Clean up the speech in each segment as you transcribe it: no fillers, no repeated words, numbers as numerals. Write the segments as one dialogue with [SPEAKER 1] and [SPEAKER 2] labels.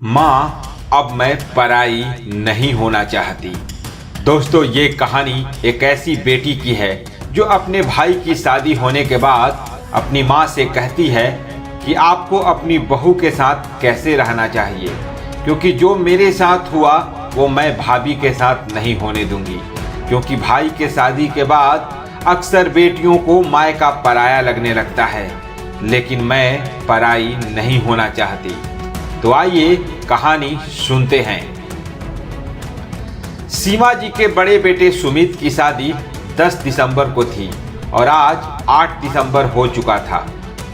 [SPEAKER 1] माँ, अब मैं पराई नहीं होना चाहती। दोस्तों, ये कहानी एक ऐसी बेटी की है जो अपने भाई की शादी होने के बाद अपनी माँ से कहती है कि आपको अपनी बहू के साथ कैसे रहना चाहिए, क्योंकि जो मेरे साथ हुआ वो मैं भाभी के साथ नहीं होने दूंगी। क्योंकि भाई के शादी के बाद अक्सर बेटियों को मायका पराया लगने लगता है, लेकिन मैं पराई नहीं होना चाहती। तो आइए कहानी सुनते हैं। सीमा जी के बड़े बेटे सुमित की शादी 10 दिसंबर को थी और आज 8 दिसंबर हो चुका था।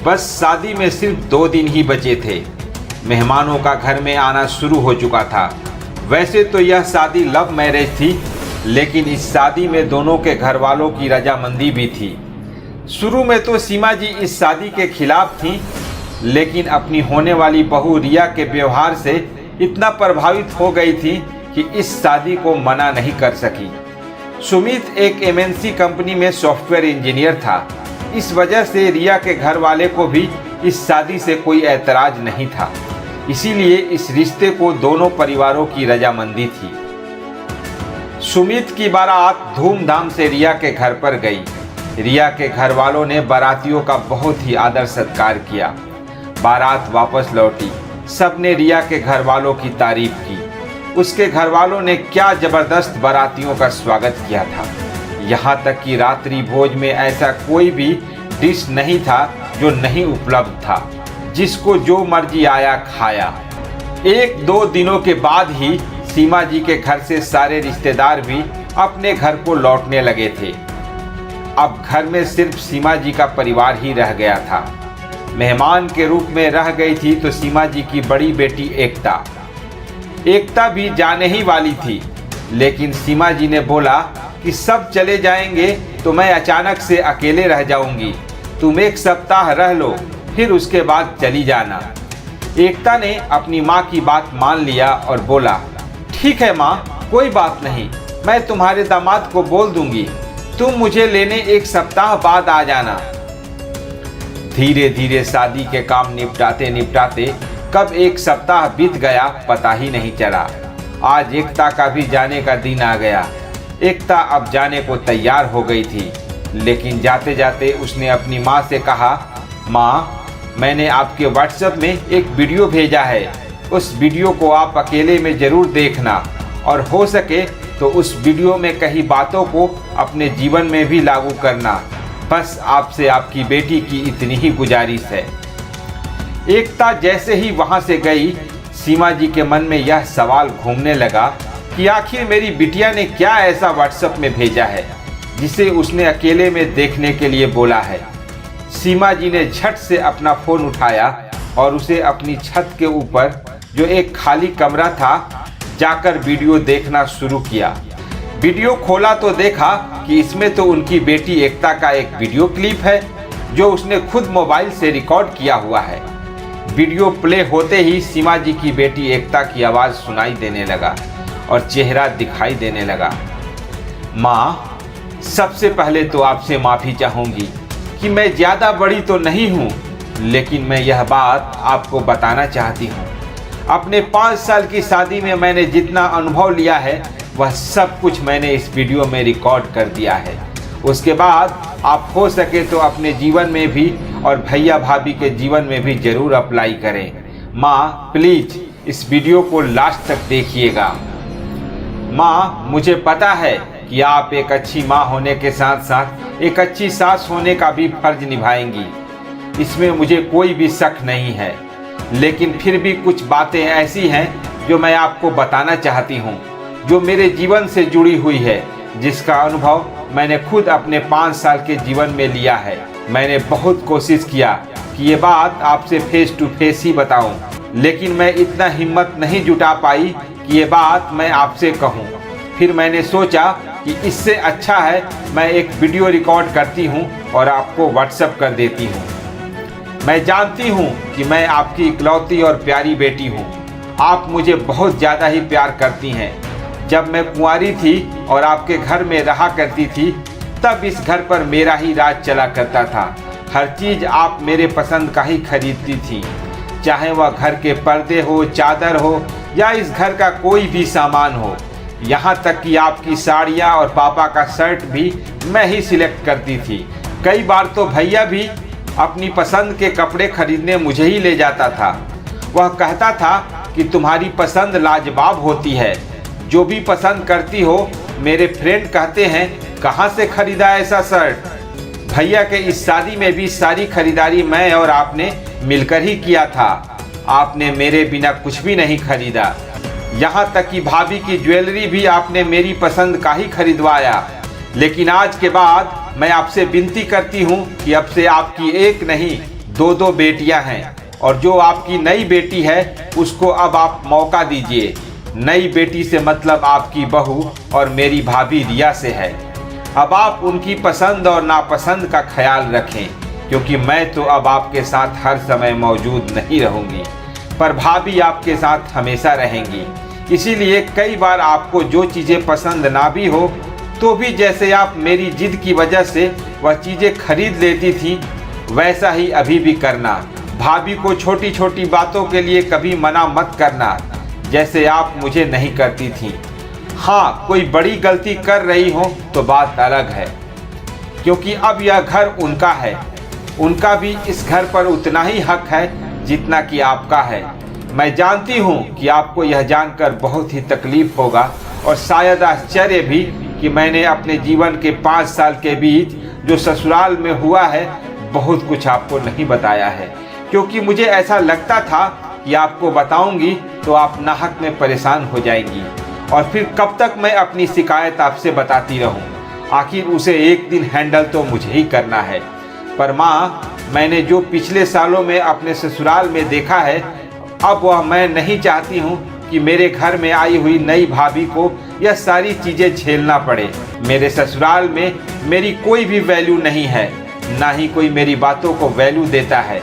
[SPEAKER 1] बस शादी में सिर्फ 2 दिन ही बचे थे। मेहमानों का घर में आना शुरू हो चुका था। वैसे तो यह शादी लव मैरिज थी, लेकिन इस शादी में दोनों के घर वालों की रजामंदी भी थी। शुरू में तो सीमा जी इस शादी के खिलाफ थी, लेकिन अपनी होने वाली बहू रिया के व्यवहार से इतना प्रभावित हो गई थी कि इस शादी को मना नहीं कर सकी। सुमित एक एमएनसी कंपनी में सॉफ्टवेयर इंजीनियर था। इस वजह से रिया के घर वाले को भी इस शादी से कोई ऐतराज नहीं था। इसीलिए इस रिश्ते को दोनों परिवारों की रजामंदी थी। सुमित की बारात धूमधाम से रिया के घर पर गई। रिया के घर वालों ने बारातियों का बहुत ही आदर सत्कार किया। बारात वापस लौटी। सबने रिया के घर वालों की तारीफ की। उसके घर वालों ने क्या जबरदस्त बारातियों का स्वागत किया था। यहाँ तक कि रात्रि भोज में ऐसा कोई भी डिश नहीं था जो नहीं उपलब्ध था। जिसको जो मर्जी आया खाया। 1-2 दिनों के बाद ही सीमा जी के घर से सारे रिश्तेदार भी अपने घर को लौटने लगे थे। अब घर में सिर्फ सीमा जी का परिवार ही रह गया था। मेहमान के रूप में रह गई थी तो सीमा जी की बड़ी बेटी एकता। एकता भी जाने ही वाली थी, लेकिन सीमा जी ने बोला कि सब चले जाएंगे तो मैं अचानक से अकेले रह जाऊंगी। तुम 1 सप्ताह रह लो, फिर उसके बाद चली जाना। एकता ने अपनी माँ की बात मान लिया और बोला, ठीक है माँ, कोई बात नहीं, मैं तुम्हारे दामाद को बोल दूंगी। तुम मुझे लेने 1 सप्ताह बाद आ जाना। धीरे धीरे शादी के काम निपटाते निपटाते कब 1 सप्ताह बीत गया पता ही नहीं चला। आज एकता का भी जाने का दिन आ गया। एकता अब जाने को तैयार हो गई थी, लेकिन जाते जाते उसने अपनी माँ से कहा, माँ, मैंने आपके व्हाट्सएप में एक वीडियो भेजा है। उस वीडियो को आप अकेले में ज़रूर देखना और हो सके तो उस वीडियो में कही बातों को अपने जीवन में भी लागू करना। बस आपसे आपकी बेटी की इतनी ही गुजारिश है। एकता जैसे ही वहां से गई, सीमा जी के मन में यह सवाल घूमने लगा कि आखिर मेरी बिटिया ने क्या ऐसा व्हाट्सएप में भेजा है जिसे उसने अकेले में देखने के लिए बोला है। सीमा जी ने झट से अपना फ़ोन उठाया और उसे अपनी छत के ऊपर जो एक खाली कमरा था जाकर वीडियो देखना शुरू किया। वीडियो खोला तो देखा कि इसमें तो उनकी बेटी एकता का एक वीडियो क्लिप है जो उसने खुद मोबाइल से रिकॉर्ड किया हुआ है। वीडियो प्ले होते ही सीमा जी की बेटी एकता की आवाज़ सुनाई देने लगा और चेहरा दिखाई देने लगा। माँ, सबसे पहले तो आपसे माफ़ी चाहूँगी कि मैं ज़्यादा बड़ी तो नहीं हूँ, लेकिन मैं यह बात आपको बताना चाहती हूँ। अपने 5 साल की शादी में मैंने जितना अनुभव लिया है वह सब कुछ मैंने इस वीडियो में रिकॉर्ड कर दिया है। उसके बाद आप हो सके तो अपने जीवन में भी और भैया भाभी के जीवन में भी ज़रूर अप्लाई करें। माँ, प्लीज़ इस वीडियो को लास्ट तक देखिएगा। माँ, मुझे पता है कि आप एक अच्छी माँ होने के साथ साथ एक अच्छी सास होने का भी फर्ज निभाएंगी। इसमें मुझे कोई भी शक नहीं है, लेकिन फिर भी कुछ बातें ऐसी हैं जो मैं आपको बताना चाहती हूँ, जो मेरे जीवन से जुड़ी हुई है, जिसका अनुभव मैंने खुद अपने 5 साल के जीवन में लिया है। मैंने बहुत कोशिश किया कि ये बात आपसे फेस टू फेस ही बताऊं, लेकिन मैं इतना हिम्मत नहीं जुटा पाई कि ये बात मैं आपसे कहूं। फिर मैंने सोचा कि इससे अच्छा है मैं एक वीडियो रिकॉर्ड करती हूं और आपको व्हाट्सएप कर देती हूं। मैं जानती हूं कि मैं आपकी इकलौती और प्यारी बेटी हूं। आप मुझे बहुत ज़्यादा ही प्यार करती हैं। जब मैं कुंवारी थी और आपके घर में रहा करती थी, तब इस घर पर मेरा ही राज चला करता था। हर चीज़ आप मेरे पसंद का ही खरीदती थी। चाहे वह घर के पर्दे हो, चादर हो या इस घर का कोई भी सामान हो। यहाँ तक कि आपकी साड़ियाँ और पापा का शर्ट भी मैं ही सिलेक्ट करती थी। कई बार तो भैया भी अपनी पसंद के कपड़े खरीदने मुझे ही ले जाता था। वह कहता था कि तुम्हारी पसंद लाजवाब होती है, जो भी पसंद करती हो। मेरे फ्रेंड कहते हैं कहाँ से खरीदा ऐसा शर्ट। भैया के इस शादी में भी सारी खरीदारी मैं और आपने मिलकर ही किया था। आपने मेरे बिना कुछ भी नहीं खरीदा। यहाँ तक कि भाभी की ज्वेलरी भी आपने मेरी पसंद का ही खरीदवाया। लेकिन आज के बाद मैं आपसे विनती करती हूँ कि अब से आपकी एक नहीं दो बेटियाँ हैं, और जो आपकी नई बेटी है उसको अब आप मौका दीजिए। नई बेटी से मतलब आपकी बहू और मेरी भाभी रिया से है। अब आप उनकी पसंद और नापसंद का ख्याल रखें, क्योंकि मैं तो अब आपके साथ हर समय मौजूद नहीं रहूँगी, पर भाभी आपके साथ हमेशा रहेंगी। इसीलिए कई बार आपको जो चीज़ें पसंद ना भी हो तो भी जैसे आप मेरी जिद की वजह से वह चीज़ें खरीद लेती थी, वैसा ही अभी भी करना। भाभी को छोटी छोटी बातों के लिए कभी मना मत करना, जैसे आप मुझे नहीं करती थी। हाँ, कोई बड़ी गलती कर रही हो तो बात अलग है, क्योंकि अब यह घर उनका है। उनका भी इस घर पर उतना ही हक है जितना कि आपका है। मैं जानती हूँ कि आपको यह जानकर बहुत ही तकलीफ होगा और शायद आश्चर्य भी कि मैंने अपने जीवन के 5 साल के बीच जो ससुराल में हुआ है बहुत कुछ आपको नहीं बताया है, क्योंकि मुझे ऐसा लगता था कि आपको बताऊंगी तो आप नाहक में परेशान हो जाएंगी, और फिर कब तक मैं अपनी शिकायत आपसे बताती रहूं। आखिर उसे एक दिन हैंडल तो मुझे ही करना है। पर माँ, मैंने जो पिछले सालों में अपने ससुराल में देखा है, अब वह मैं नहीं चाहती हूँ कि मेरे घर में आई हुई नई भाभी को यह सारी चीज़ें झेलना पड़े। मेरे ससुराल में मेरी कोई भी वैल्यू नहीं है, ना ही कोई मेरी बातों को वैल्यू देता है।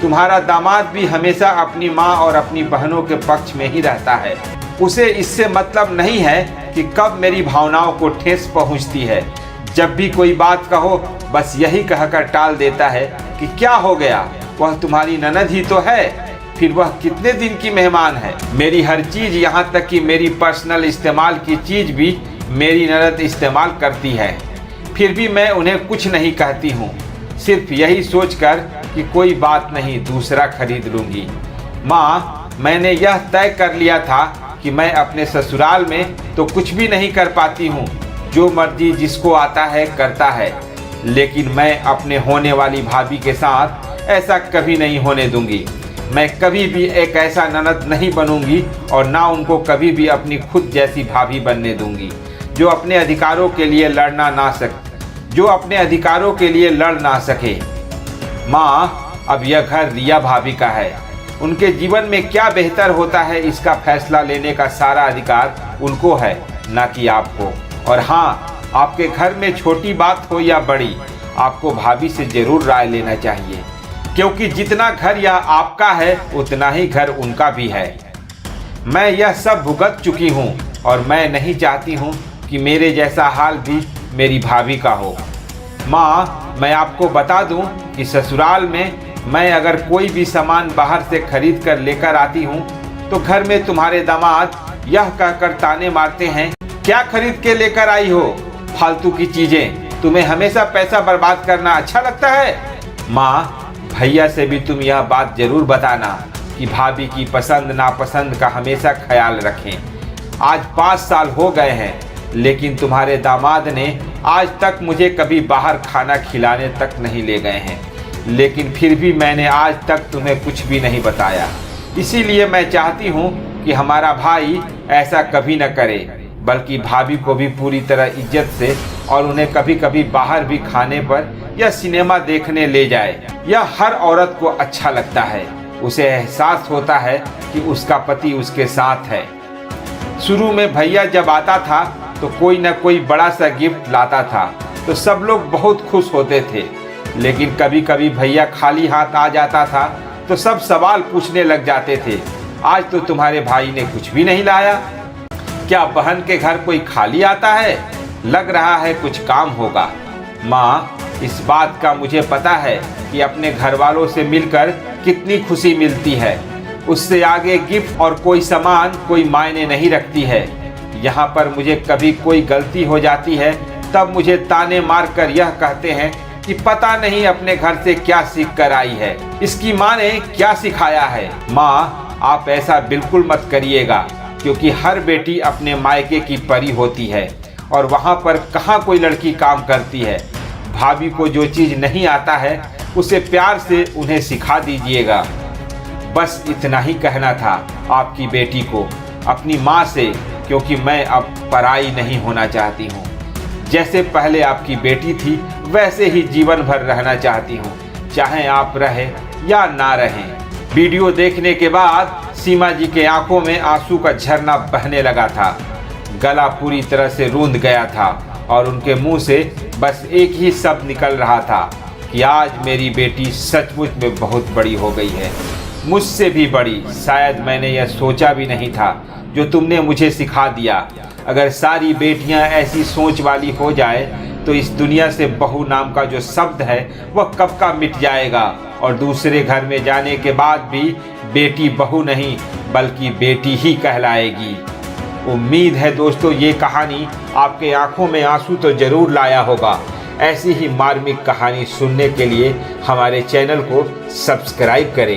[SPEAKER 1] तुम्हारा दामाद भी हमेशा अपनी माँ और अपनी बहनों के पक्ष में ही रहता है। उसे इससे मतलब नहीं है कि कब मेरी भावनाओं को ठेस पहुँचती है। जब भी कोई बात कहो बस यही कहकर टाल देता है कि क्या हो गया, वह तुम्हारी ननद ही तो है, फिर वह कितने दिन की मेहमान है। मेरी हर चीज़, यहाँ तक कि मेरी पर्सनल इस्तेमाल की चीज़ भी मेरी ननद इस्तेमाल करती है, फिर भी मैं उन्हें कुछ नहीं कहती हूँ, सिर्फ यही सोचकर कि कोई बात नहीं, दूसरा खरीद लूँगी। माँ, मैंने यह तय कर लिया था कि मैं अपने ससुराल में तो कुछ भी नहीं कर पाती हूँ, जो मर्जी जिसको आता है करता है, लेकिन मैं अपने होने वाली भाभी के साथ ऐसा कभी नहीं होने दूंगी। मैं कभी भी एक ऐसा ननद नहीं बनूंगी और ना उनको कभी भी अपनी खुद जैसी भाभी बनने दूंगी, जो अपने अधिकारों के लिए लड़ ना सके। माँ, अब यह घर रिया भाभी का है। उनके जीवन में क्या बेहतर होता है इसका फैसला लेने का सारा अधिकार उनको है, ना कि आपको। और हाँ, आपके घर में छोटी बात हो या बड़ी, आपको भाभी से जरूर राय लेना चाहिए, क्योंकि जितना घर यह आपका है उतना ही घर उनका भी है। मैं यह सब भुगत चुकी हूँ और मैं नहीं चाहती हूँ कि मेरे जैसा हाल भी मेरी भाभी का हो। माँ, मैं आपको बता दूँ कि ससुराल में मैं अगर कोई भी सामान बाहर से खरीद कर लेकर आती हूँ तो घर में तुम्हारे दामाद यह कहकर ताने मारते हैं, क्या खरीद के लेकर आई हो, फालतू की चीज़ें, तुम्हें हमेशा पैसा बर्बाद करना अच्छा लगता है। माँ, भैया से भी तुम यह बात जरूर बताना कि भाभी की पसंद नापसंद का हमेशा ख्याल रखें। आज 5 साल हो गए हैं, लेकिन तुम्हारे दामाद ने आज तक मुझे कभी बाहर खाना खिलाने तक नहीं ले गए हैं, लेकिन फिर भी मैंने आज तक तुम्हें कुछ भी नहीं बताया। इसीलिए मैं चाहती हूँ कि हमारा भाई ऐसा कभी न करे, बल्कि भाभी को भी पूरी तरह इज्जत से और उन्हें कभी कभी बाहर भी खाने पर या सिनेमा देखने ले जाए। यह हर औरत को अच्छा लगता है, उसे एहसास होता है कि उसका पति उसके साथ है। शुरू में भैया जब आता था तो कोई न कोई बड़ा सा गिफ्ट लाता था तो सब लोग बहुत खुश होते थे, लेकिन कभी कभी भैया खाली हाथ आ जाता था तो सब सवाल पूछने लग जाते थे, आज तो तुम्हारे भाई ने कुछ भी नहीं लाया, क्या बहन के घर कोई खाली आता है, लग रहा है कुछ काम होगा। माँ, इस बात का मुझे पता है कि अपने घर वालों से मिलकर कितनी खुशी मिलती है, उससे आगे गिफ्ट और कोई सामान कोई मायने नहीं रखती है। यहाँ पर मुझे कभी कोई गलती हो जाती है तब मुझे ताने मार कर यह कहते हैं कि पता नहीं अपने घर से क्या सीख कर आई है, इसकी माँ ने क्या सिखाया है। माँ, आप ऐसा बिल्कुल मत करिएगा, क्योंकि हर बेटी अपने मायके की परी होती है और वहाँ पर कहाँ कोई लड़की काम करती है। भाभी को जो चीज़ नहीं आता है उसे प्यार से उन्हें सिखा दीजिएगा। बस इतना ही कहना था आपकी बेटी को अपनी माँ से, क्योंकि मैं अब पराई नहीं होना चाहती हूँ। जैसे पहले आपकी बेटी थी वैसे ही जीवन भर रहना चाहती हूँ, चाहे आप रहें या ना रहें। वीडियो देखने के बाद सीमा जी के आंखों में आंसू का झरना बहने लगा था, गला पूरी तरह से रूंध गया था और उनके मुंह से बस एक ही शब्द निकल रहा था कि आज मेरी बेटी सचमुच में बहुत बड़ी हो गई है, मुझसे भी बड़ी। शायद मैंने यह सोचा भी नहीं था जो तुमने मुझे सिखा दिया। अगर सारी बेटियां ऐसी सोच वाली हो जाए तो इस दुनिया से बहू नाम का जो शब्द है वह कब का मिट जाएगा और दूसरे घर में जाने के बाद भी बेटी बहू नहीं बल्कि बेटी ही कहलाएगी। उम्मीद है दोस्तों ये कहानी आपके आंखों में आंसू तो जरूर लाया होगा। ऐसी ही मार्मिक कहानी सुनने के लिए हमारे चैनल को सब्सक्राइब करें।